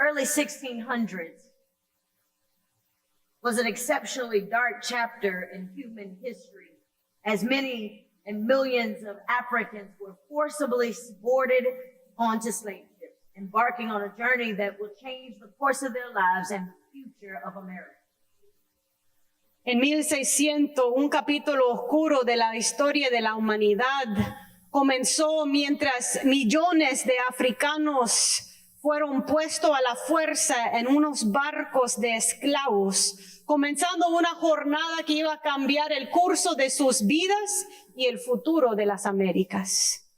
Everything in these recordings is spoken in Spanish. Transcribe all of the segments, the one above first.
early 1600s was an exceptionally dark chapter in human history, as many and millions of Africans were forcibly boarded onto slave ships, embarking on a journey that will change the course of their lives and the future of America. En 1600, un capítulo oscuro de la historia de la humanidad comenzó mientras millones de africanos fueron puestos a la fuerza en unos barcos de esclavos, comenzando una jornada que iba a cambiar el curso de sus vidas y el futuro de las Américas.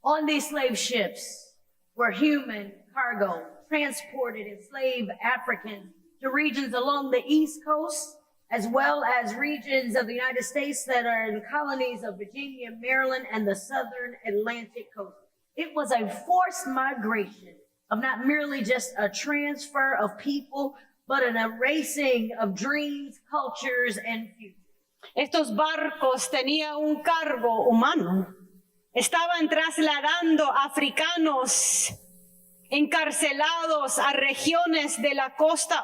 On these slave ships were human cargo transported enslaved Africans to regions along the East Coast, as well as regions of the United States that are in colonies of Virginia, Maryland, and the southern Atlantic coast. It was a forced migration of not merely just a transfer of people, but an erasing of dreams, cultures, and futures. Estos barcos tenían un cargo humano. Estaban trasladando africanos encarcelados a regiones de la costa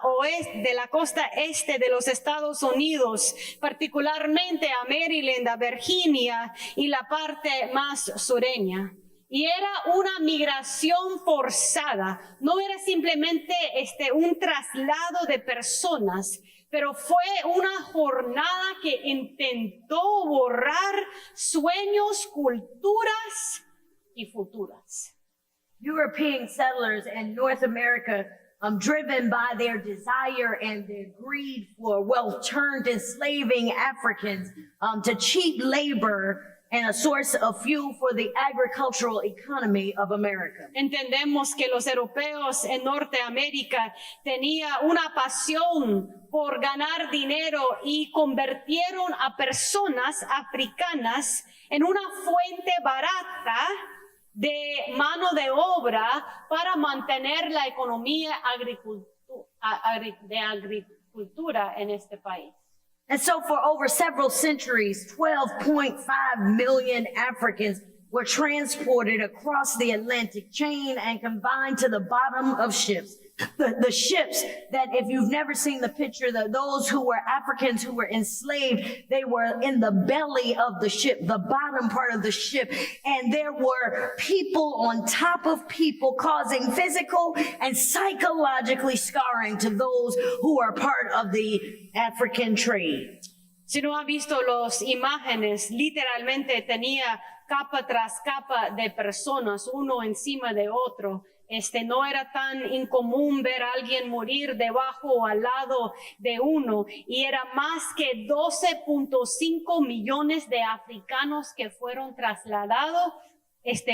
este de los Estados Unidos, particularmente a Maryland, a Virginia y la parte más sureña. Y era una migración forzada, no era simplemente un traslado de personas, pero fue una jornada que intentó borrar sueños, culturas y futuras. European settlers in North America, driven by their desire and their greed for wealth, turned enslaving Africans to cheap labor and a source of fuel for the agricultural economy of America. Entendemos que los europeos en Norteamérica tenían una pasión por ganar dinero y convirtieron a personas africanas en una fuente barata de mano de obra para mantener la economía de agricultura en este país. And so for over several centuries, 12.5 million Africans were transported across the Atlantic chain and confined to the bottom of ships. The ships that, if you've never seen the picture, those who were Africans who were enslaved, they were in the belly of the ship, the bottom part of the ship. And there were people on top of people causing physical and psychologically scarring to those who are part of the African trade. Si no ha visto las imágenes, literalmente tenía capa tras capa de personas, uno encima de otro. No era tan incomún ver a alguien morir debajo o al lado de uno, y era más que 12.5 millones de africanos que fueron trasladados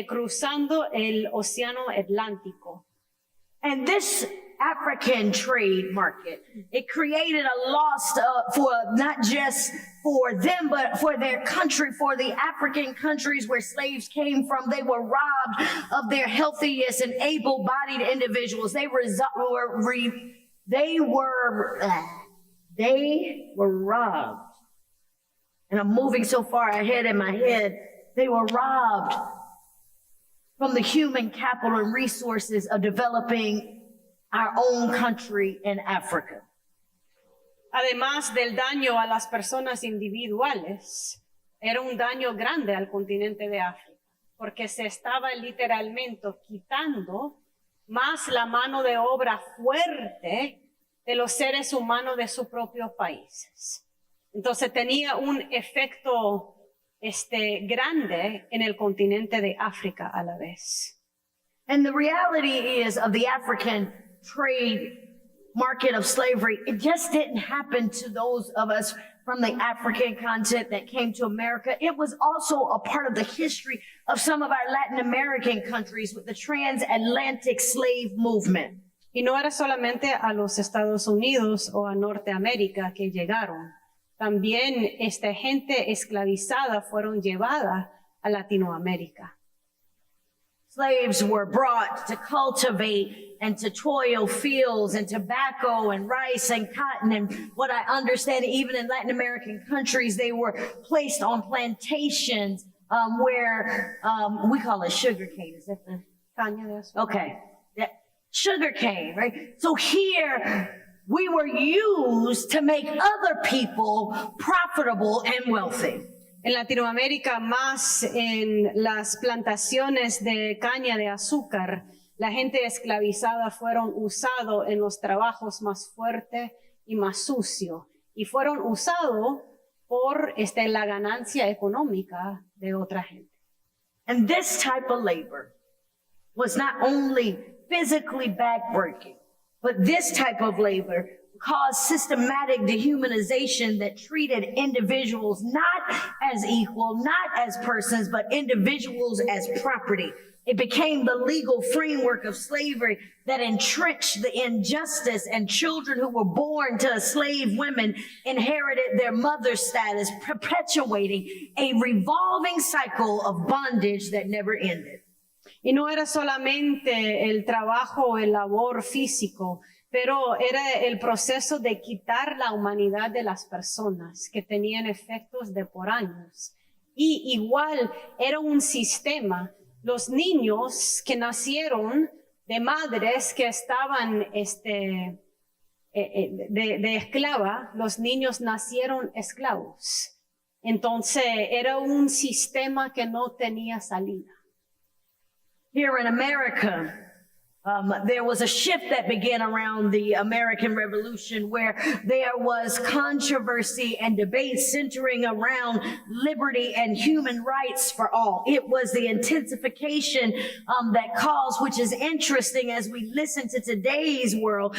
cruzando el océano Atlántico. And this African trade market, it created a loss for not just for them, but for their country, for the African countries where slaves came from. They were robbed of their healthiest and able-bodied individuals. They were robbed. And I'm moving so far ahead in my head. They were robbed from the human capital and resources of developing our own country in Africa. Además del daño a las personas individuales, era un daño grande al continente de África, porque se estaba literalmente quitando más la mano de obra fuerte de los seres humanos de sus propios países. Entonces tenía un efecto grande en el continente de África a la vez. And the reality is of the African trade market of slavery, it just didn't happen to those of us from the African continent that came to America. It was also a part of the history of some of our Latin American countries with the transatlantic slave movement. Y no era solamente a los Estados Unidos o a Norteamérica que llegaron. También gente esclavizada fueron llevadas a Latinoamérica. Slaves were brought to cultivate and to toil fields and tobacco and rice and cotton. And what I understand, even in Latin American countries, they were placed on plantations where we call it sugar cane. Is that the caña de azúcar? Okay. sugarcane, right? So here we were used to make other people profitable and wealthy. En Latinoamérica, más en las plantaciones de caña de azúcar, la gente esclavizada fueron usados en los trabajos más fuertes y más sucios, y fueron usados por la ganancia económica de otra gente. And this type of labor was not only physically backbreaking, but this type of labor caused systematic dehumanization that treated individuals not as equal, not as persons, but individuals as property. It became the legal framework of slavery that entrenched the injustice, and children who were born to enslaved women inherited their mother status, perpetuating a revolving cycle of bondage that never ended. Y no era solamente el trabajo, el labor físico, pero era el proceso de quitar la humanidad de las personas que tenían efectos de por años. Y igual era un sistema. Los niños que nacieron de madres que estaban de esclava, los niños nacieron esclavos. Entonces era un sistema que no tenía salida. Here in America, there was a shift that began around the American Revolution where there was controversy and debate centering around liberty and human rights for all. It was the intensification that caused, which is interesting as we listen to today's world,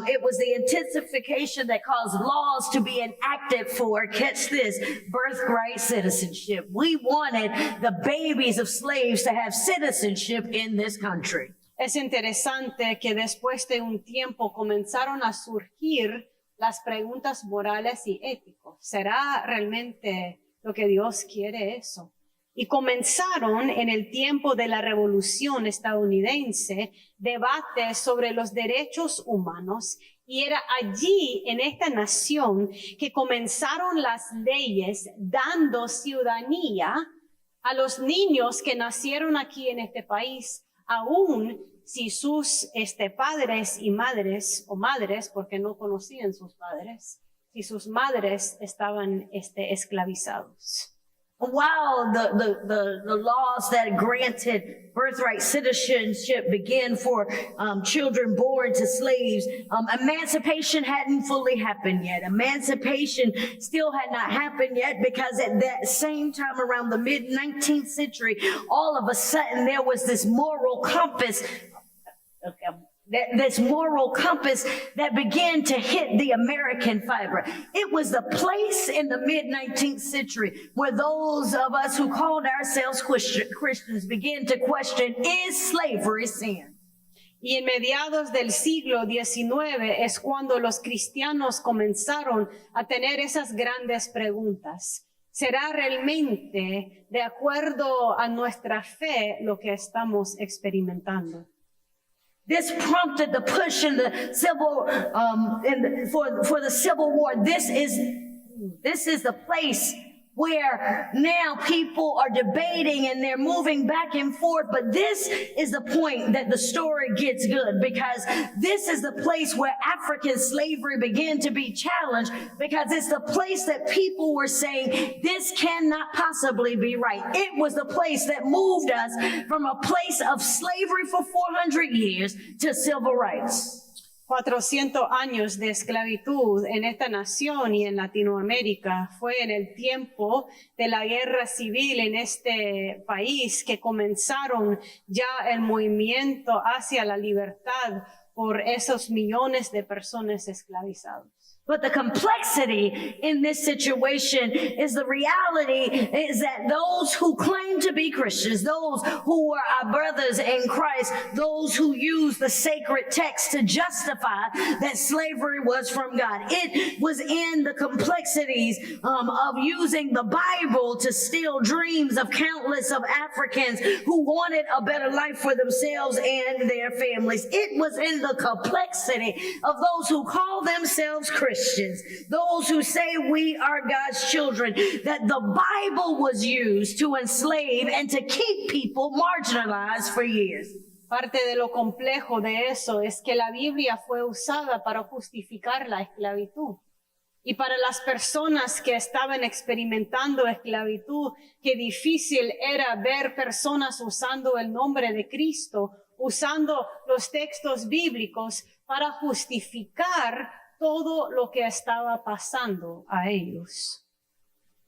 it was the intensification that caused laws to be enacted for, catch this, birthright citizenship. We wanted the babies of slaves to have citizenship in this country. Es interesante que después de un tiempo comenzaron a surgir las preguntas morales y éticos. ¿Será realmente lo que Dios quiere eso? Y comenzaron en el tiempo de la Revolución estadounidense debates sobre los derechos humanos, y era allí en esta nación que comenzaron las leyes dando ciudadanía a los niños que nacieron aquí en este país, aún si sus padres y madres, o madres, porque no conocían sus padres, si sus madres estaban esclavizados. While the laws that granted birthright citizenship began for children born to slaves, emancipation hadn't fully happened yet. Emancipation still had not happened yet, because at that same time, around the mid-19th century, all of a sudden there was this moral compass that began to hit the American fiber. It was the place in the mid-19th century where those of us who called ourselves Christians began to question, is slavery sin? Y en mediados del siglo XIX es cuando los cristianos comenzaron a tener esas grandes preguntas. ¿Será realmente de acuerdo a nuestra fe lo que estamos experimentando? This prompted the push in the civil, for the Civil War. This is the place where now people are debating and they're moving back and forth. But this is the point that the story gets good, because this is the place where African slavery began to be challenged, because it's the place that people were saying, this cannot possibly be right. It was the place that moved us from a place of slavery for 400 years to civil rights. 400 años de esclavitud en esta nación y en Latinoamérica fue en el tiempo de la guerra civil en este país que comenzaron ya el movimiento hacia la libertad por esos millones de personas esclavizadas. But the complexity in this situation is the reality is that those who claim to be Christians, those who are our brothers in Christ, those who use the sacred text to justify that slavery was from God. It was in the complexities of using the Bible to steal dreams of countless of Africans who wanted a better life for themselves and their families. It was in the complexity of those who call themselves Christians, those who say we are God's children, that the Bible was used to enslave and to keep people marginalized for years. Parte de lo complejo de eso es que la Biblia fue usada para justificar la esclavitud. Y para las personas que estaban experimentando esclavitud, qué difícil era ver personas usando el nombre de Cristo, usando los textos bíblicos para justificar todo lo que estaba pasando a ellos.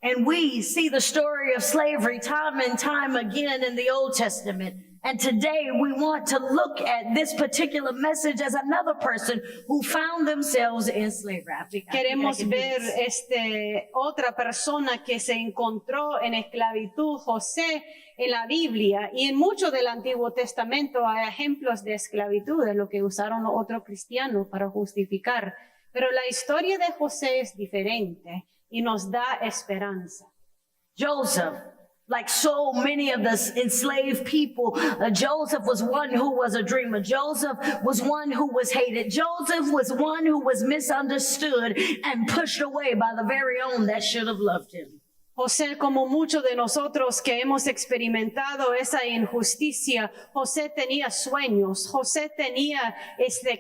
And we see the story of slavery time and time again in the Old Testament. And today we want to look at this particular message as another person who found themselves in slavery. Queremos ver otra persona que se encontró en esclavitud, José, en la Biblia. Y en mucho del Antiguo Testamento hay ejemplos de esclavitud, de lo que usaron otros cristianos para justificar. Pero la historia de José es diferente y nos da esperanza. Joseph, like so many of the enslaved people, Joseph was one who was a dreamer. Joseph was one who was hated. Joseph was one who was misunderstood and pushed away by the very own that should have loved him. José, como muchos de nosotros que hemos experimentado esa injusticia, José tenía sueños, José tenía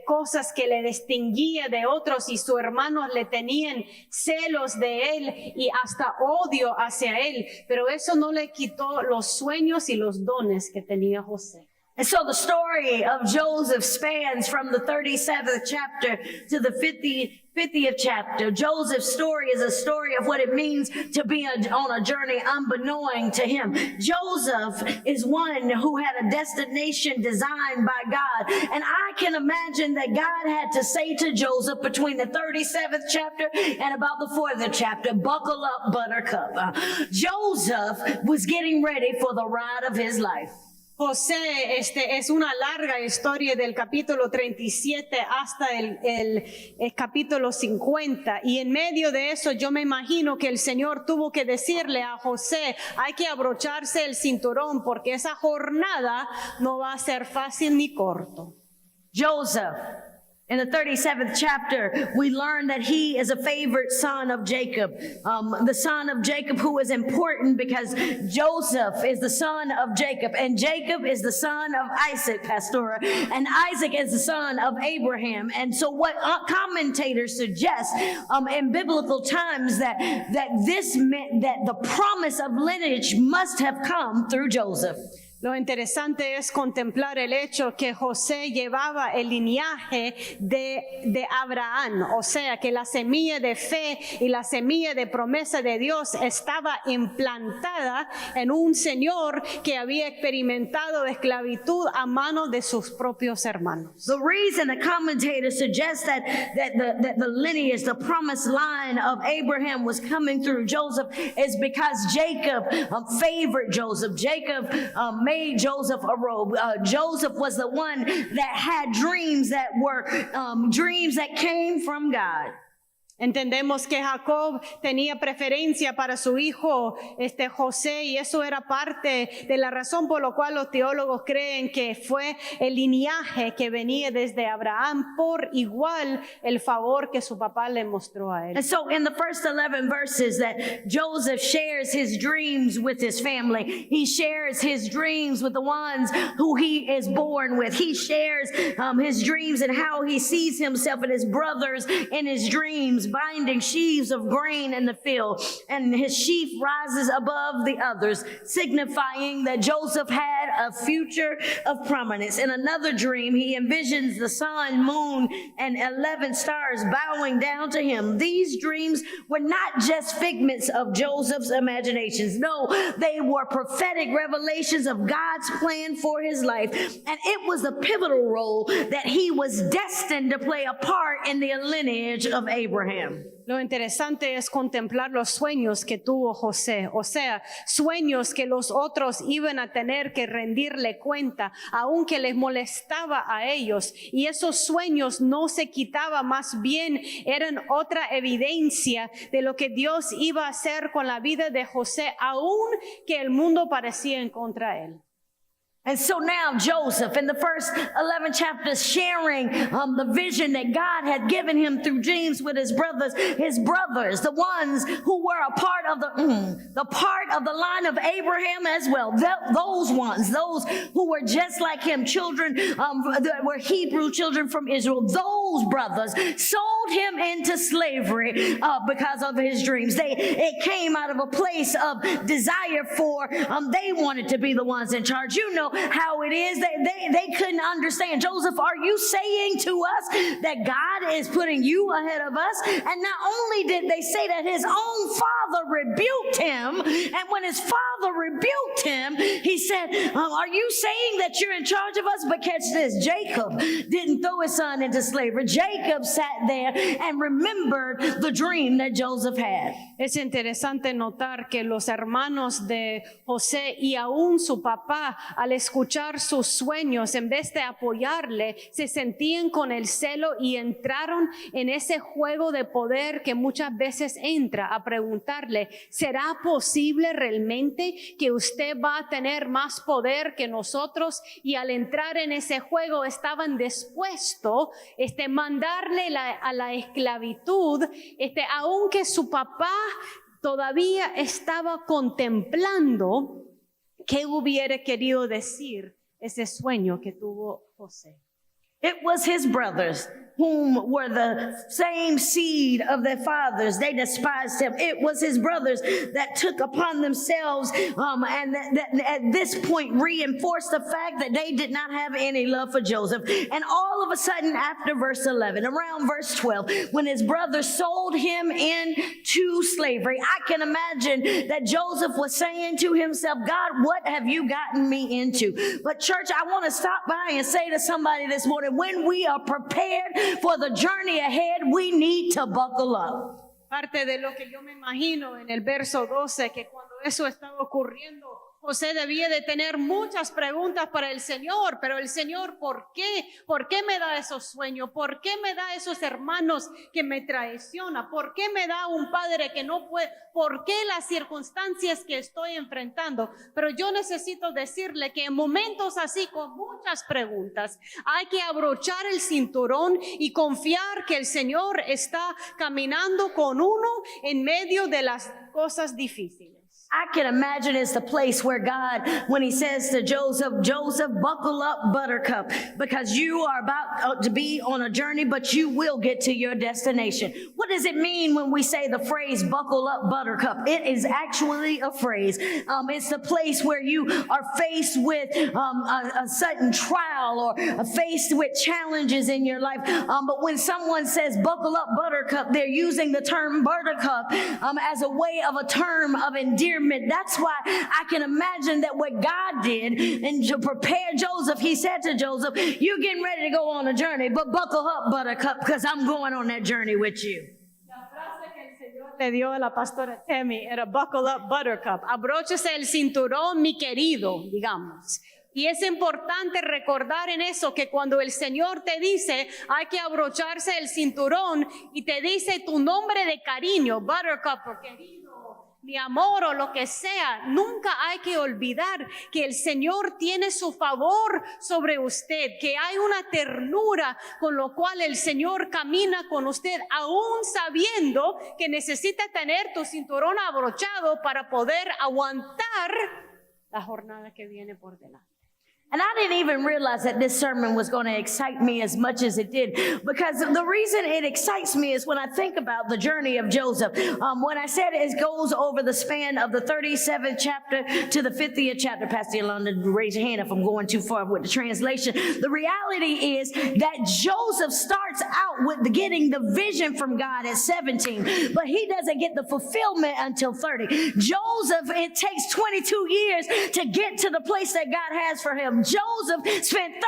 cosas que le distinguía de otros y sus hermanos le tenían celos de él y hasta odio hacia él, pero eso no le quitó los sueños y los dones que tenía José. And so the story of Joseph spans from the 37th chapter to the 50th chapter. Joseph's story is a story of what it means to be on a journey unbeknown to him. Joseph is one who had a destination designed by God. And I can imagine that God had to say to Joseph between the 37th chapter and about the 40th chapter, buckle up, buttercup. Joseph was getting ready for the ride of his life. José, es una larga historia del capítulo 37 hasta el capítulo 50 y en medio de eso yo me imagino que el Señor tuvo que decirle a José, hay que abrocharse el cinturón porque esa jornada no va a ser fácil ni corto. Joseph, in the 37th chapter, we learn that he is a favorite son of Jacob. The son of Jacob who is important because Joseph is the son of Jacob and Jacob is the son of Isaac, Pastora, and Isaac is the son of Abraham. And so what commentators suggest in biblical times that this meant that the promise of lineage must have come through Joseph. Lo interesante es contemplar el hecho que José llevaba el linaje de Abraham, o sea que la semilla de fe y la semilla de promesa de Dios estaba implantada en un señor que había experimentado esclavitud a manos de sus propios hermanos. The reason the commentators suggest that the lineage, the promised line of Abraham was coming through Joseph is because Jacob favored Joseph. Jacob made Joseph a robe. Joseph was the one that had dreams that were dreams that came from God. Entendemos que Jacob tenía preferencia para su hijo José y eso era parte de la razón por la cual los teólogos creen que fue el linaje que venía desde Abraham por igual el favor que su papá le mostró a él. And so in the first 11 verses that Joseph shares his dreams with his family. He shares his dreams with the ones who he is born with. He shares his dreams and how he sees himself and his brothers in his dreams, binding sheaves of grain in the field, and his sheaf rises above the others, signifying that Joseph had a future of prominence. In another dream, he envisions the sun, moon, and 11 stars bowing down to him. These dreams were not just figments of Joseph's imaginations. No, they were prophetic revelations of God's plan for his life, and it was a pivotal role that he was destined to play a part in the lineage of Abraham. Lo interesante es contemplar los sueños que tuvo José, o sea, sueños que los otros iban a tener que rendirle cuenta, aunque les molestaba a ellos. Y esos sueños no se quitaban, más bien eran otra evidencia de lo que Dios iba a hacer con la vida de José, aun que el mundo parecía en contra de él. And so now Joseph, in the first 11 chapters, sharing the vision that God had given him through dreams with his brothers, the ones who were a part of the line of Abraham as well. Those who were just like him, children that were Hebrew children from Israel. Those brothers sold him into slavery because of his dreams. It came out of a place of desire for they wanted to be the ones in charge. You know how it is. They couldn't understand. Joseph, are you saying to us that God is putting you ahead of us? And not only did they say that, his own father rebuked him. And when his father rebuked him, he said, are you saying that you're in charge of us? But catch this, Jacob didn't throw his son into slavery. Jacob sat there and remembered the dream that Joseph had. Es interesante notar que los hermanos de José y aún su papá, al escuchar sus sueños, en vez de apoyarle, se sentían con el celo y entraron en ese juego de poder que muchas veces entra a preguntarle, ¿será posible realmente que usted va a tener más poder que nosotros? Y al entrar en ese juego estaban dispuestos mandarle a la esclavitud, aunque su papá todavía estaba contemplando qué hubiera querido decir ese sueño que tuvo José. It was his brothers whom were the same seed of their fathers. They despised him. It was his brothers that took upon themselves and that at this point reinforced the fact that they did not have any love for Joseph. And all of a sudden, after verse 11, around verse 12, when his brothers sold him into slavery, I can imagine that Joseph was saying to himself, God, what have you gotten me into? But church, I want to stop by and say to somebody this morning, when we are prepared for the journey ahead, we need to buckle up. Parte de lo que yo me imagino en el verso 12, que cuando eso estaba ocurriendo, José debía de tener muchas preguntas para el Señor, pero el Señor, ¿por qué? ¿Por qué me da esos sueños? ¿Por qué me da esos hermanos que me traicionan? ¿Por qué me da un padre que no puede? ¿Por qué las circunstancias que estoy enfrentando? Pero yo necesito decirle que en momentos así, con muchas preguntas, hay que abrochar el cinturón y confiar que el Señor está caminando con uno en medio de las cosas difíciles. I can imagine it's the place where God, when he says to Joseph, Joseph, buckle up, buttercup, because you are about to be on a journey, but you will get to your destination. What does it mean when we say the phrase, buckle up, buttercup? It is actually a phrase. It's the place where you are faced with a sudden trial or faced with challenges in your life. But when someone says, buckle up, buttercup, they're using the term buttercup as a way of a term of endearment. That's why I can imagine that what God did, and to prepare Joseph, he said to Joseph, you're getting ready to go on a journey, but buckle up, buttercup, because I'm going on that journey with you. La frase que el Señor le dio a la pastora Temi era buckle up, buttercup. Abróchese el cinturón, mi querido, digamos. Y es importante recordar en eso que cuando el Señor te dice hay que abrocharse el cinturón y te dice tu nombre de cariño, buttercup o querido, mi amor o lo que sea, nunca hay que olvidar que el Señor tiene su favor sobre usted, que hay una ternura con lo cual el Señor camina con usted, aún sabiendo que necesita tener tu cinturón abrochado para poder aguantar la jornada que viene por delante. And I didn't even realize that this sermon was going to excite me as much as it did, because the reason it excites me is when I think about the journey of Joseph. When I said it goes over the span of the 37th chapter to the 50th chapter, Pastor Yolanda, raise your hand if I'm going too far with the translation. The reality is that Joseph starts out with getting the vision from God at 17, but he doesn't get the fulfillment until 30. Joseph, it takes 22 years to get to the place that God has for him. Joseph spent 13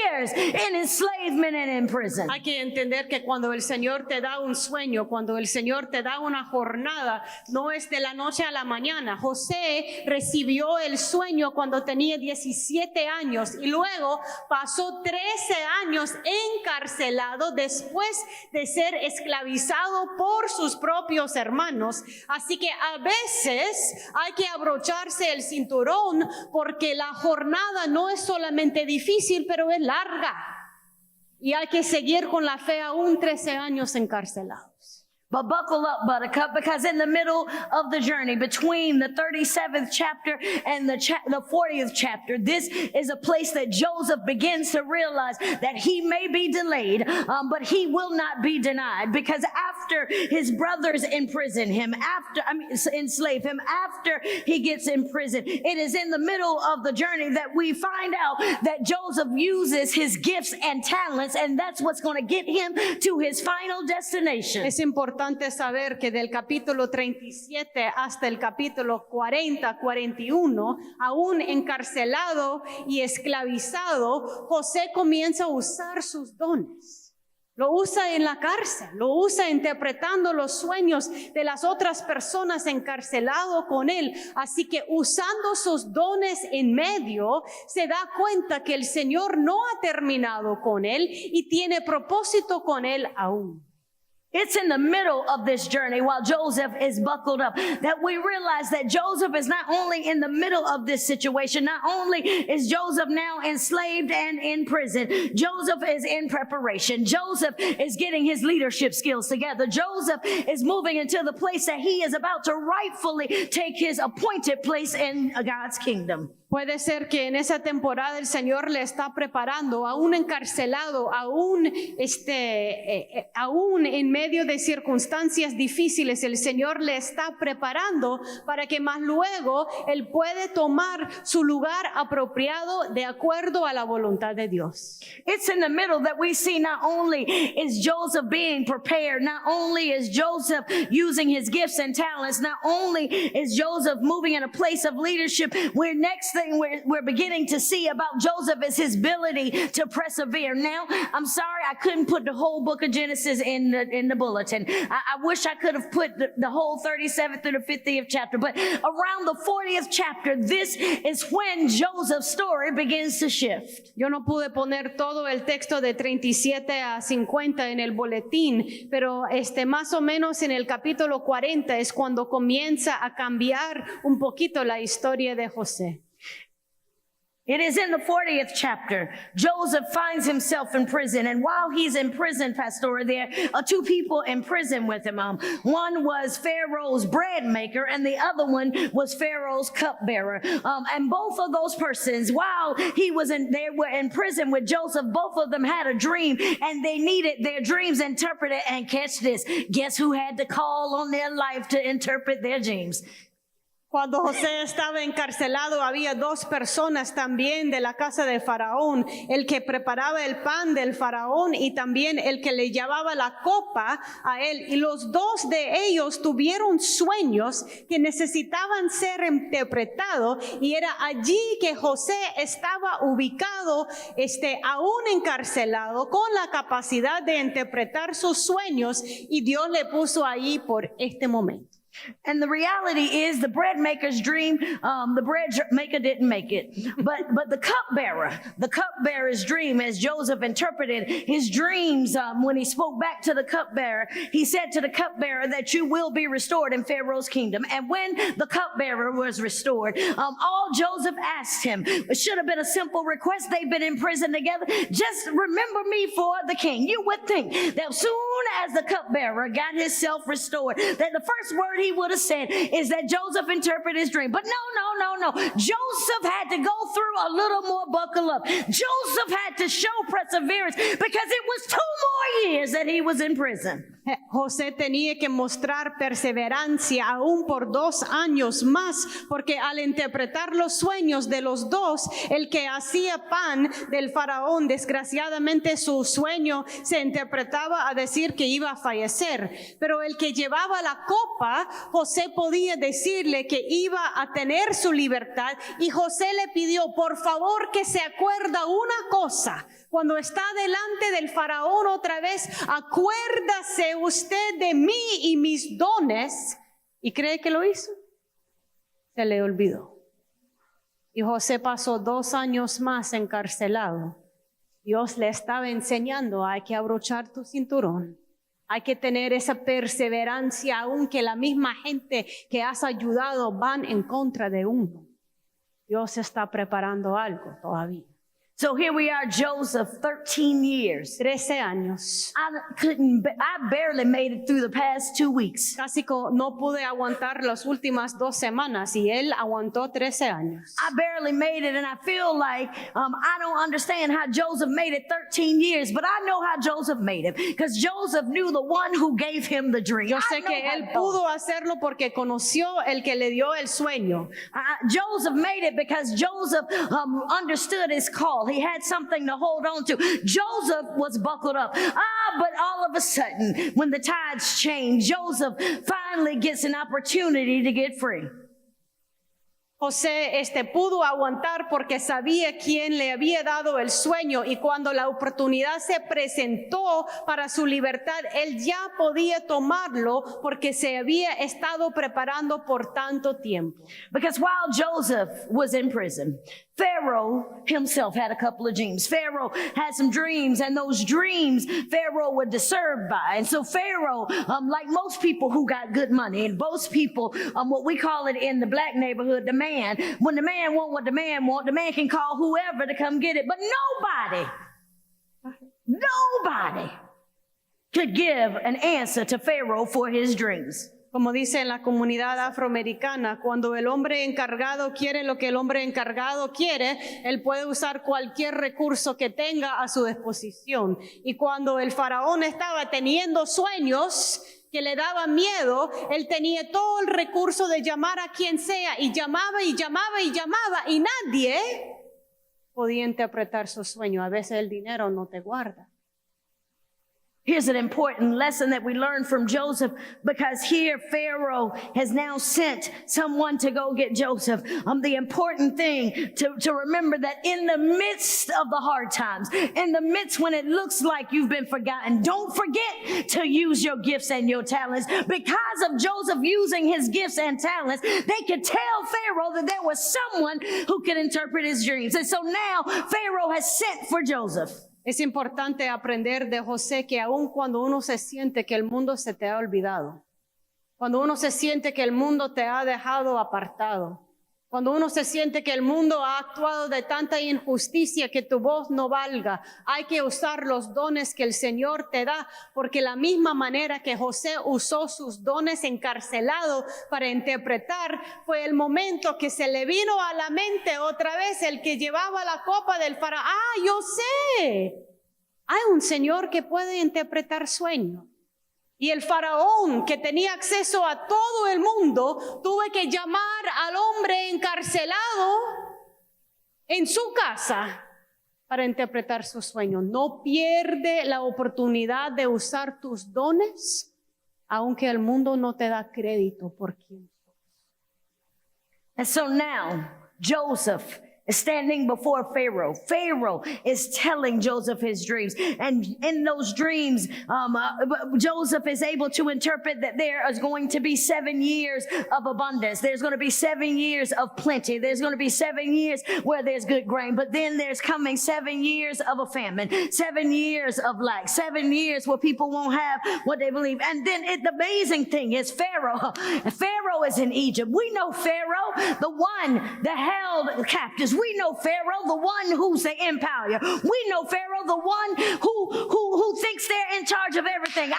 years in enslavement and in prison. Hay que entender que cuando el Señor te da un sueño, cuando el Señor te da una jornada, no es de la noche a la mañana. José recibió el sueño cuando tenía 17 años y luego pasó 13 años encarcelado después de ser esclavizado por sus propios hermanos. Así que a veces hay que abrocharse el cinturón porque la jornada no es solamente difícil, pero es larga. Y hay que seguir con la fe aún 13 años encarcelados. But buckle up, Buttercup, because in the middle of the journey between the 37th chapter and the 40th chapter, this is a place that Joseph begins to realize that he may be delayed, but he will not be denied, because after his brothers imprison him, enslave him, after he gets in prison, it is in the middle of the journey that we find out that Joseph uses his gifts and talents, and that's what's going to get him to his final destination. Es importante saber que del capítulo 37 hasta el capítulo 41, aún encarcelado y esclavizado, José comienza a usar sus dones. Lo usa en la cárcel, lo usa interpretando los sueños de las otras personas encarcelado con él. Así que usando sus dones en medio, se da cuenta que el Señor no ha terminado con él y tiene propósito con él aún. It's in the middle of this journey while Joseph is buckled up that we realize that Joseph is not only in the middle of this situation, not only is Joseph now enslaved and in prison, Joseph is in preparation. Joseph is getting his leadership skills together. Joseph is moving into the place that he is about to rightfully take his appointed place in God's kingdom. Puede ser que en esa temporada el Señor le está preparando, aún encarcelado, aún en medio de circunstancias difíciles, el Señor le está preparando para que más luego Él puede tomar su lugar apropiado de acuerdo a la voluntad de Dios. It's in the middle that we see not only is Joseph being prepared, not only is Joseph using his gifts and talents, not only is Joseph moving in a place of leadership, we're beginning to see about Joseph is his ability to persevere. Now, I'm sorry I couldn't put the whole book of Genesis in the bulletin. I wish I could have put the whole 37th through the 50th chapter, but around the 40th chapter, this is when Joseph's story begins to shift. Yo no pude poner todo el texto de 37 a 50 en el boletín, pero más o menos en el capítulo 40 es cuando comienza a cambiar un poquito la historia de José. It is in the 40th chapter. Joseph finds himself in prison. And while he's in prison, Pastor, there are two people in prison with him. One was Pharaoh's bread maker and the other one was Pharaoh's cupbearer. And both of those persons, while they were in prison with Joseph, both of them had a dream and they needed their dreams interpreted. And catch this, guess who had to call on their life to interpret their dreams? Cuando José estaba encarcelado, había dos personas también de la casa de Faraón, el que preparaba el pan del Faraón y también el que le llevaba la copa a él. Y los dos de ellos tuvieron sueños que necesitaban ser interpretados y era allí que José estaba ubicado, aún encarcelado, con la capacidad de interpretar sus sueños y Dios le puso ahí por este momento. And the reality is the bread maker's dream, the bread maker didn't make it. But the cupbearer's dream, as Joseph interpreted his dreams, when he spoke back to the cupbearer, he said to the cupbearer that you will be restored in Pharaoh's kingdom. And when the cupbearer was restored, all Joseph asked him, it should have been a simple request. They've been in prison together. Just remember me for the king. You would think that soon as the cupbearer got himself restored, that the first word he would have said is that Joseph interpreted his dream. But no. Joseph had to go through a little more buckle up. Joseph had to show perseverance because it was 2 more years that he was in prison. José tenía que mostrar perseverancia aún por 2 años más, porque al interpretar los sueños de los dos, el que hacía pan del faraón, desgraciadamente su sueño se interpretaba a decir que iba a fallecer, pero el que llevaba la copa, José podía decirle que iba a tener su libertad, y José le pidió, por favor, que se acuerda una cosa. Cuando está delante del faraón otra vez, acuérdase usted de mí y mis dones. ¿Y cree que lo hizo? Se le olvidó. Y José pasó 2 años más encarcelado. Dios le estaba enseñando, hay que abrochar tu cinturón. Hay que tener esa perseverancia, aunque la misma gente que has ayudado van en contra de uno. Dios está preparando algo todavía. So here we are, Joseph, 13 years. 13 años. I barely made it through the past 2 weeks. Casi no pude aguantar las últimas 2 semanas y él aguantó 13 años. I barely made it, and I feel like I don't understand how Joseph made it 13 years, but I know how Joseph made it, because Joseph knew the one who gave him the dream. Yo sé que él pudo hacerlo porque conoció el que le dio el sueño. Joseph made it because Joseph understood his call. He had something to hold on to. Joseph was buckled up. But all of a sudden, when the tides change, Joseph finally gets an opportunity to get free. José pudo aguantar porque sabía quién le había dado el sueño, y cuando la oportunidad se presentó para su libertad, él ya podía tomarlo porque se había estado preparando por tanto tiempo. Because while Joseph was in prison, Pharaoh himself had a couple of dreams. Pharaoh had some dreams, and those dreams Pharaoh was disturbed by. And so Pharaoh, like most people who got good money, and most people, what we call it in the black neighborhood, the man, when the man want what the man can call whoever to come get it. But nobody could give an answer to Pharaoh for his dreams. Como dice en la comunidad afroamericana, cuando el hombre encargado quiere lo que el hombre encargado quiere, él puede usar cualquier recurso que tenga a su disposición. Y cuando el faraón estaba teniendo sueños que le daban miedo, él tenía todo el recurso de llamar a quien sea, y llamaba y llamaba y llamaba, y nadie podía interpretar su sueño. A veces el dinero no te guarda. Here's an important lesson that we learn from Joseph, because here Pharaoh has now sent someone to go get Joseph. The important thing to remember that in the midst of the hard times, in the midst when it looks like you've been forgotten, don't forget to use your gifts and your talents. Because of Joseph using his gifts and talents, they could tell Pharaoh that there was someone who could interpret his dreams. And so now Pharaoh has sent for Joseph. Es importante aprender de José que aun cuando uno se siente que el mundo se te ha olvidado, cuando uno se siente que el mundo te ha dejado apartado, cuando uno se siente que el mundo ha actuado de tanta injusticia que tu voz no valga, hay que usar los dones que el Señor te da, porque la misma manera que José usó sus dones encarcelado para interpretar, fue el momento que se le vino a la mente otra vez el que llevaba la copa del faraón. Yo sé, hay un Señor que puede interpretar sueños. Y el faraón, que tenía acceso a todo el mundo, tuvo que llamar al hombre encarcelado en su casa para interpretar su sueño. No pierde la oportunidad de usar tus dones, aunque el mundo no te da crédito por quien sos. And so now, Joseph is standing before Pharaoh. Pharaoh is telling Joseph his dreams. And in those dreams, Joseph is able to interpret that there is going to be 7 years of abundance. There's going to be 7 years of plenty. There's going to be 7 years where there's good grain. But then there's coming 7 years of a famine, 7 years of lack, 7 years where people won't have what they believe. And then the amazing thing is Pharaoh is in Egypt. We know Pharaoh, the one that held captives. We know Pharaoh, the one who's the empire. We know Pharaoh, the one who thinks they're in charge of everything.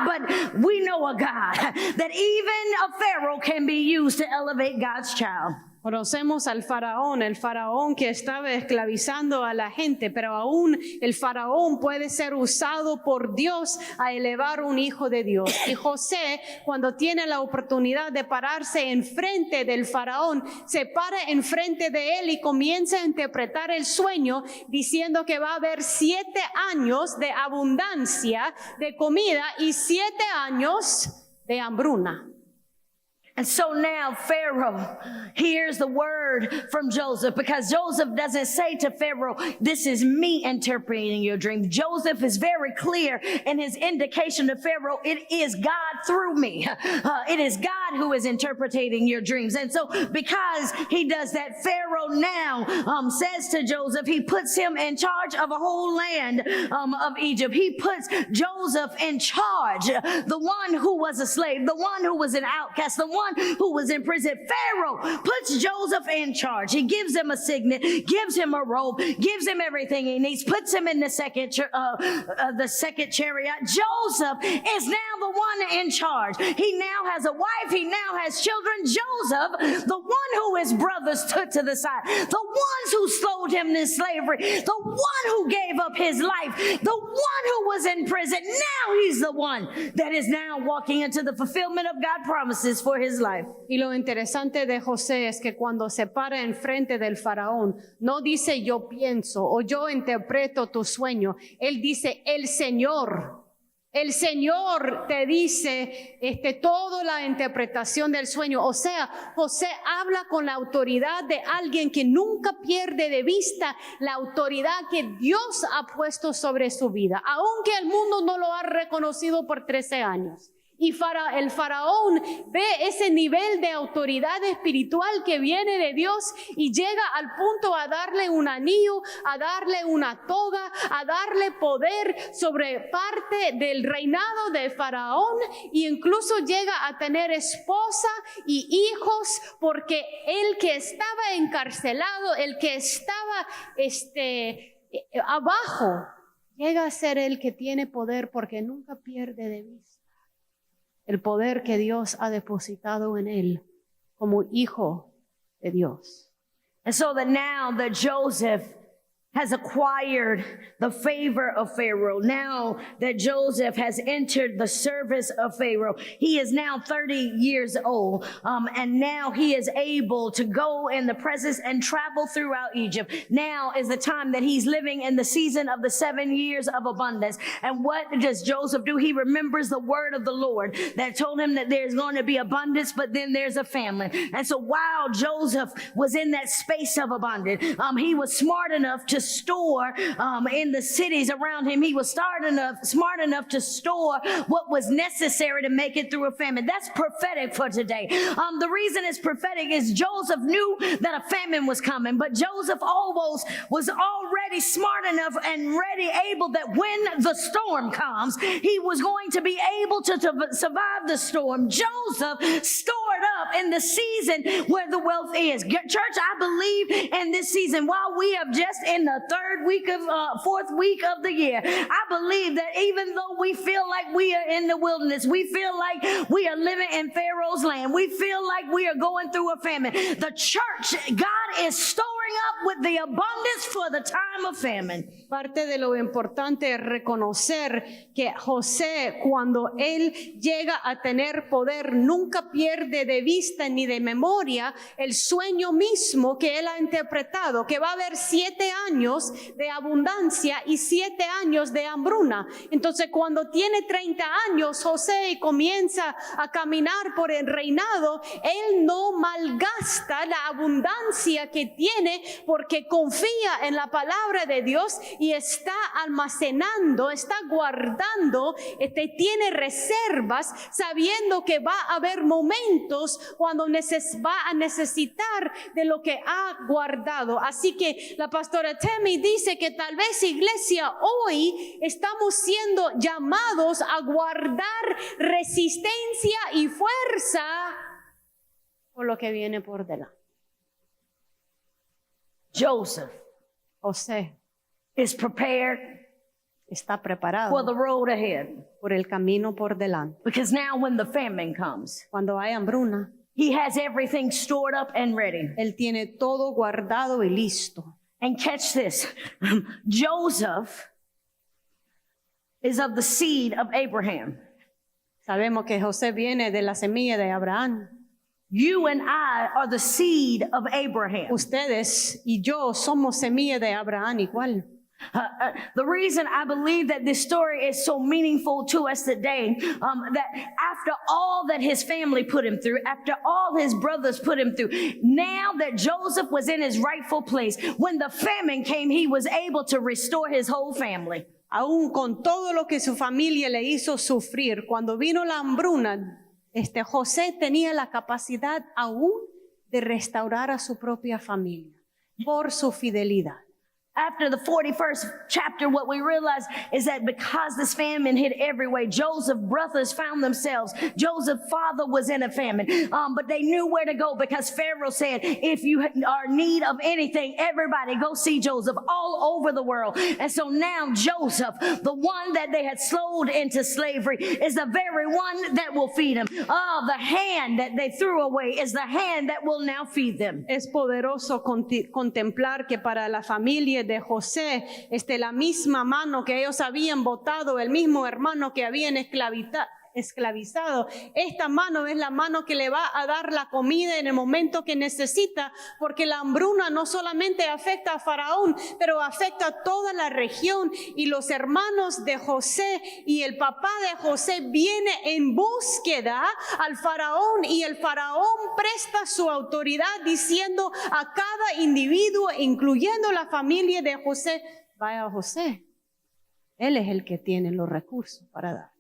But we know a God that even a Pharaoh can be used to elevate God's child. Conocemos al faraón que estaba esclavizando a la gente, pero aún el faraón puede ser usado por Dios a elevar un hijo de Dios. Y José, cuando tiene la oportunidad de pararse enfrente del faraón, se para enfrente de él y comienza a interpretar el sueño diciendo que va a haber 7 años de abundancia de comida y 7 años de hambruna. And so now Pharaoh hears the word from Joseph, because Joseph doesn't say to Pharaoh, this is me interpreting your dream. Joseph is very clear in his indication to Pharaoh, it is God through me. It is God who is interpreting your dreams. And so because he does that, Pharaoh now says to Joseph, he puts him in charge of a whole land of Egypt. He puts Joseph in charge, the one who was a slave, the one who was an outcast, the one who was in prison. Pharaoh puts Joseph in charge. He gives him a signet, gives him a robe, gives him everything he needs, puts him in the second chariot. Joseph is now the one in charge. He now has a wife. He now has children. Joseph, the one who his brothers took to the side, the ones who sold him in slavery, the one who gave up his life, the one who was in prison. Now he's the one that is now walking into the fulfillment of God's promises for his life. Y lo interesante de José es que cuando se para enfrente del faraón, no dice yo pienso o yo interpreto tu sueño. Él dice el Señor te dice toda la interpretación del sueño. O sea, José habla con la autoridad de alguien que nunca pierde de vista la autoridad que Dios ha puesto sobre su vida, aunque el mundo no lo ha reconocido por 13 años. Y el faraón ve ese nivel de autoridad espiritual que viene de Dios y llega al punto a darle un anillo, a darle una toga, a darle poder sobre parte del reinado de faraón, e incluso llega a tener esposa y hijos, porque el que estaba encarcelado, el que estaba abajo, llega a ser el que tiene poder, porque nunca pierde de vista el poder que Dios ha depositado en él como hijo de Dios. And so that now that Joseph has acquired the favor of Pharaoh, now that Joseph has entered the service of Pharaoh, he is now 30 years old, and now he is able to go in the presence and travel throughout Egypt. Now is the time that he's living in the season of the 7 years of abundance. And what does Joseph do? He remembers the word of the Lord that told him that there's going to be abundance, but then there's a famine. And so while Joseph was in that space of abundance, he was smart enough to store in the cities around him. He was smart enough to store what was necessary to make it through a famine. That's prophetic for today. The reason it's prophetic is Joseph knew that a famine was coming, but Joseph almost was already smart enough and ready, able, that when the storm comes, he was going to be able to survive the storm. Joseph stored up in the season where the wealth is. Church, I believe in this season, while we are just in the fourth week of the year, I believe that even though we feel like we are in the wilderness, we feel like we are living in Pharaoh's land, we feel like we are going through a famine, the church, God is storing up with the abundance for the time of famine. Parte de lo importante es reconocer que José, cuando él llega a tener poder, nunca pierde de vista ni de memoria el sueño mismo que él ha interpretado, que va a haber 7 años de abundancia y 7 años de hambruna. Entonces, cuando tiene 30 años José y comienza a caminar por el reinado, él no malgasta la abundancia que tiene, porque confía en la palabra de Dios y está almacenando, está guardando, tiene reservas, sabiendo que va a haber momentos cuando va a necesitar de lo que ha guardado. Así que la pastora Tammy dice que tal vez, iglesia, hoy estamos siendo llamados a guardar resistencia y fuerza por lo que viene por delante. Joseph José is prepared está preparado for the road ahead, por el camino por delante. because now when the famine comes, Cuando hay hambruna, He has everything stored up and ready. Él tiene todo guardado y listo. And catch this. Joseph is of the seed of Abraham. Sabemos que José viene de la semilla de Abraham. You and I are the seed of Abraham. Ustedes y yo somos semilla de Abraham igual. The reason I believe that this story is so meaningful to us today, that after all that his family put him through, after all his brothers put him through, now that Joseph was in his rightful place, when the famine came, he was able to restore his whole family. Aún con todo lo que su familia le hizo sufrir, cuando vino la hambruna, José tenía la capacidad aún de restaurar a su propia familia por su fidelidad. After the 41st chapter, what we realize is that because this famine hit every way, Joseph's brothers found themselves. Joseph's father was in a famine, but they knew where to go because Pharaoh said, if you are in need of anything, everybody go see Joseph all over the world. And so now Joseph, the one that they had sold into slavery, is the very one that will feed them. Oh, the hand that they threw away is the hand that will now feed them. Es poderoso contemplar que para la familia de José, la misma mano que ellos habían botado, el mismo hermano que habían esclavizado, esta mano es la mano que le va a dar la comida en el momento que necesita, porque la hambruna no solamente afecta a Faraón, pero afecta a toda la región. Y los hermanos de José y el papá de José viene en búsqueda al Faraón, y el Faraón presta su autoridad diciendo a cada individuo, incluyendo la familia de José: vaya a José, él es el que tiene los recursos para dar.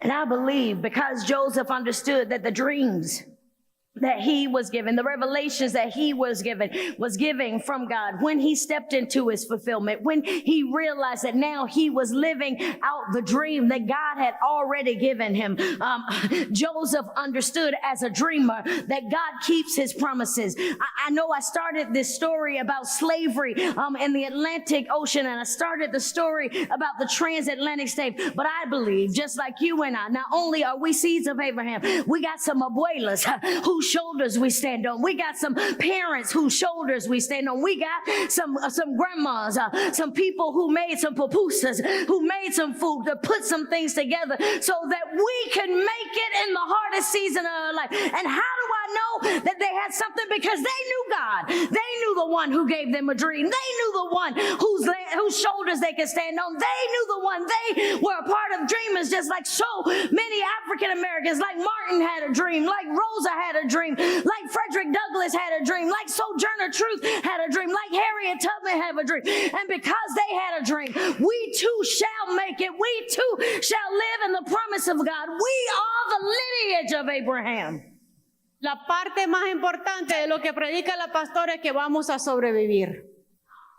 And I believe because Joseph understood that the dreams that he was given, the revelations that he was giving from God, when he stepped into his fulfillment, when he realized that now he was living out the dream that God had already given him. Joseph understood as a dreamer that God keeps his promises. I know I started this story about slavery in the Atlantic Ocean, and I started the story about the transatlantic slave, but I believe, just like you and I, not only are we seeds of Abraham, we got some abuelas whose shoulders we stand on. We got some parents whose shoulders we stand on. We got some grandmas, some people who made some pupusas, who made some food, to put some things together so that we can make it in the hardest season of our life. And how do I know that they had something? Because they knew God. They knew the one who gave them a dream. They knew the one whose shoulders they could stand on. They knew the one. They were a part of dreamers, just like so many African Americans, like Martin had a dream, like Rosa had a dream, like Frederick Douglass had a dream, like Sojourner Truth had a dream, like Harriet Tubman had a dream. And because they had a dream, we too shall make it. We too shall live in the promise of God. We are the lineage of Abraham. La parte más importante de lo que predica la pastora es que vamos a sobrevivir.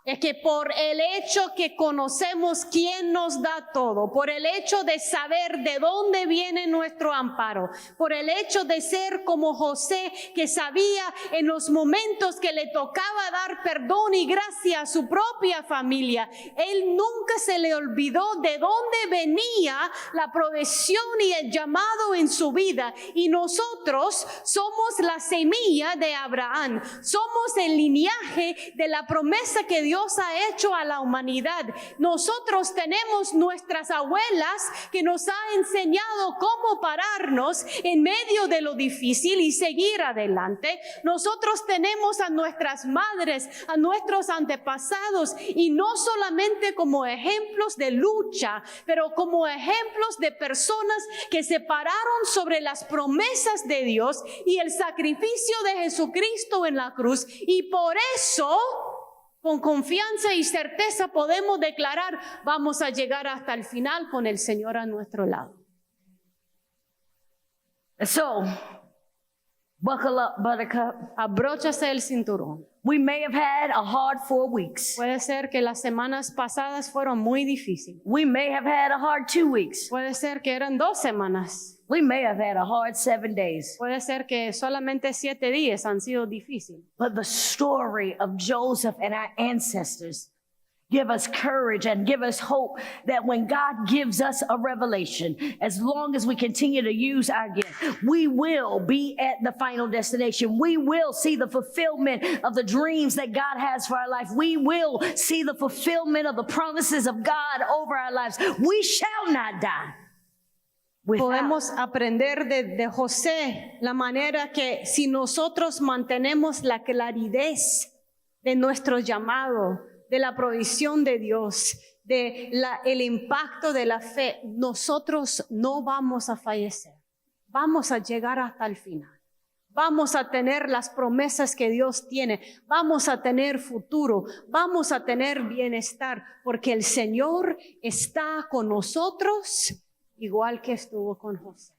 Es que por el hecho que conocemos quién nos da todo, por el hecho de saber de dónde viene nuestro amparo, por el hecho de ser como José, que sabía en los momentos que le tocaba dar perdón y gracia a su propia familia, él nunca se le olvidó de dónde venía la provisión y el llamado en su vida. Y nosotros somos la semilla de Abraham, somos el linaje de la promesa que Dios ha hecho a la humanidad. Nosotros tenemos nuestras abuelas que nos han enseñado cómo pararnos en medio de lo difícil y seguir adelante. Nosotros tenemos a nuestras madres, a nuestros antepasados, y no solamente como ejemplos de lucha, pero como ejemplos de personas que se pararon sobre las promesas de Dios y el sacrificio de Jesucristo en la cruz. Y por eso, con confianza y certeza podemos declarar: vamos a llegar hasta el final con el Señor a nuestro lado. So, buckle up, buttercup. Abróchase el cinturón. We may have had a hard 4 weeks. Puede ser que las semanas pasadas fueron muy difíciles. We may have had a hard 2 weeks. Puede ser que eran 2 semanas. We may have had a hard 7 days. Puede ser que solamente 7 días han sido difíciles. But the story of Joseph and our ancestors Give us courage and give us hope that when God gives us a revelation, as long as we continue to use our gift, we will be at the final destination. We will see the fulfillment of the dreams that God has for our life. We will see the fulfillment of the promises of God over our lives. We shall not die. Podemos aprender de José la manera que si nosotros mantenemos la claridad de nuestro llamado, de la provisión de Dios, el impacto de la fe, nosotros no vamos a fallecer. Vamos a llegar hasta el final. Vamos a tener las promesas que Dios tiene. Vamos a tener futuro. Vamos a tener bienestar. Porque el Señor está con nosotros igual que estuvo con José.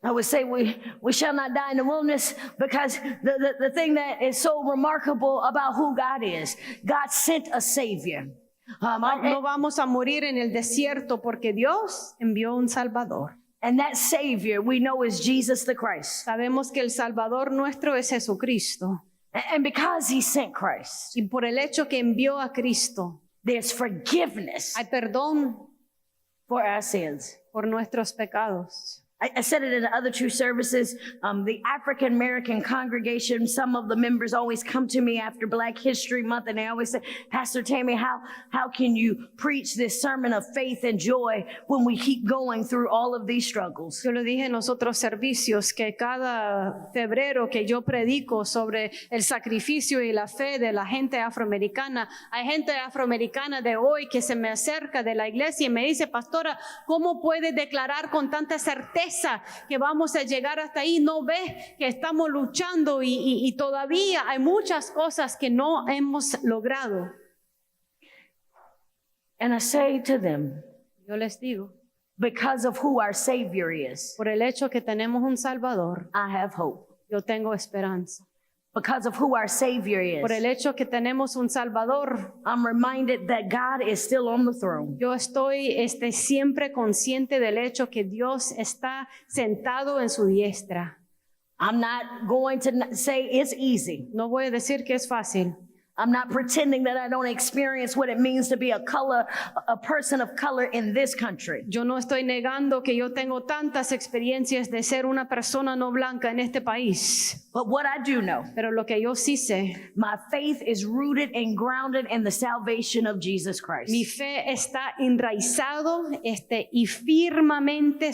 I would say we shall not die in the wilderness because the thing that is so remarkable about who God is, God sent a Savior. No vamos a morir en el desierto porque Dios envió un Salvador. And that Savior we know is Jesus the Christ. Sabemos que el Salvador nuestro es Jesucristo. And because He sent Christ, Y por el hecho que envió a Cristo, there's forgiveness hay perdón for our sins. por nuestros pecados. I said it in the other two services. The African American congregation, some of the members always come to me after Black History Month and they always say, Pastor Tammy, how can you preach this sermon of faith and joy when we keep going through all of these struggles? Yo lo dije en los otros servicios que cada febrero que yo predico sobre el sacrificio y la fe de la gente afroamericana, hay gente afroamericana de hoy que se me acerca de la iglesia y me dice, pastora, ¿cómo puede declarar con tanta certeza que vamos a llegar hasta ahí? No ve que estamos luchando y todavía hay muchas cosas que no hemos logrado. And I say to them, Yo les digo, because of who our Savior is, por el hecho que tenemos un Salvador, I have hope. yo tengo esperanza. Because of who our Savior Por el is, hecho que tenemos un Salvador, I'm reminded that God is still on the throne. yo estoy siempre consciente del hecho que Dios está sentado en su diestra. I'm not going to say it's easy. No voy a decir que es fácil. I'm not pretending that I don't experience what it means to be a person of color in this country. Yo no estoy negando que yo tengo tantas experiencias de ser una persona no blanca en este país. But what I do know, Pero lo que yo sí sé, my faith is rooted and grounded in the salvation of Jesus Christ. mi fe está enraizado y firmemente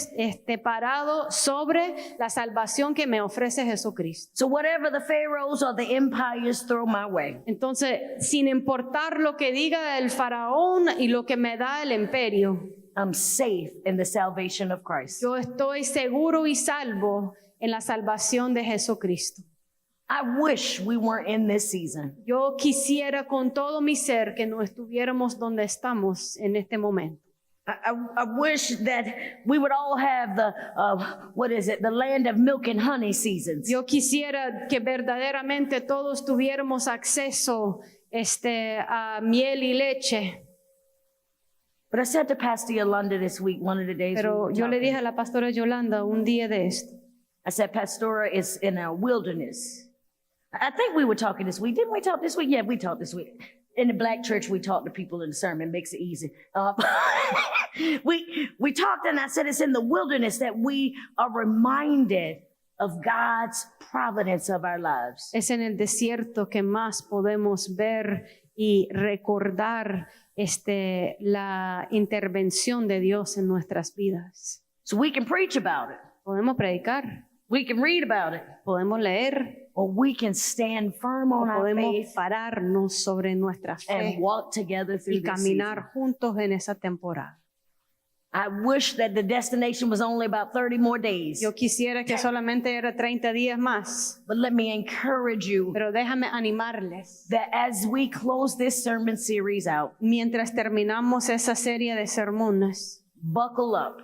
parado sobre la salvación que me ofrece Jesucristo. So whatever the pharaohs or the empires throw my way, Entonces, sin importar lo que diga el faraón y lo que me da el imperio, I'm safe in the salvation of Christ. yo estoy seguro y salvo en la salvación de Jesucristo. I wish we weren't in this season. Yo quisiera con todo mi ser que no estuviéramos donde estamos en este momento. I wish that we would all have the land of milk and honey seasons. Yo quisiera que verdaderamente todos tuviéramos acceso a miel y leche. But I said to Pastor Yolanda this week, one of the days we Pero were yo le talking, dije a la pastora Yolanda un día de esto. I said, Pastora is in a wilderness. I think we were talking this week. Didn't we talk this week? Yeah, we talked this week. In the Black church, we talk to people in the sermon. Makes it easy. We talked and I said it's in the wilderness that we are reminded of God's providence of our lives. Es en el desierto que más podemos ver y recordar la intervención de Dios en nuestras vidas. So we can preach about it. Podemos predicar, We can read about it. podemos leer, Or we can stand firm o on our podemos faith pararnos sobre nuestra and fe walk together through y this caminar season. juntos en esa temporada. I wish that the destination was only about 30 more days. Yo quisiera que solamente era 30 días más, But let me encourage you pero déjame animarles. that as we close this sermon series out, Mientras terminamos esa serie de sermones, buckle up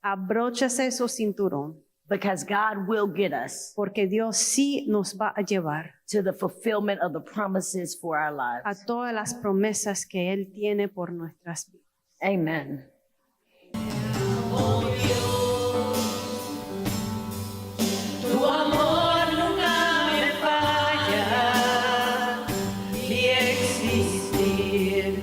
abróchase su cinturón, because God will get us porque Dios sí nos va a llevar to the fulfillment of the promises for our a lives. todas las promesas que Él tiene por nuestras vidas. Amen. Tu amor nunca me falla, y existir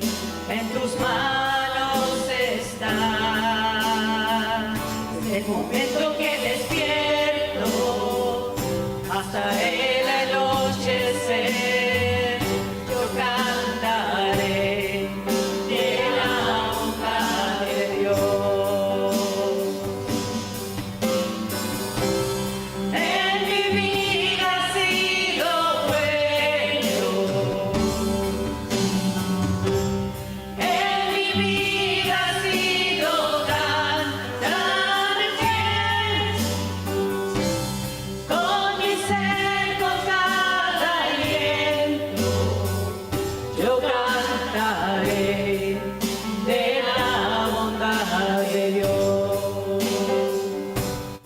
tiempo me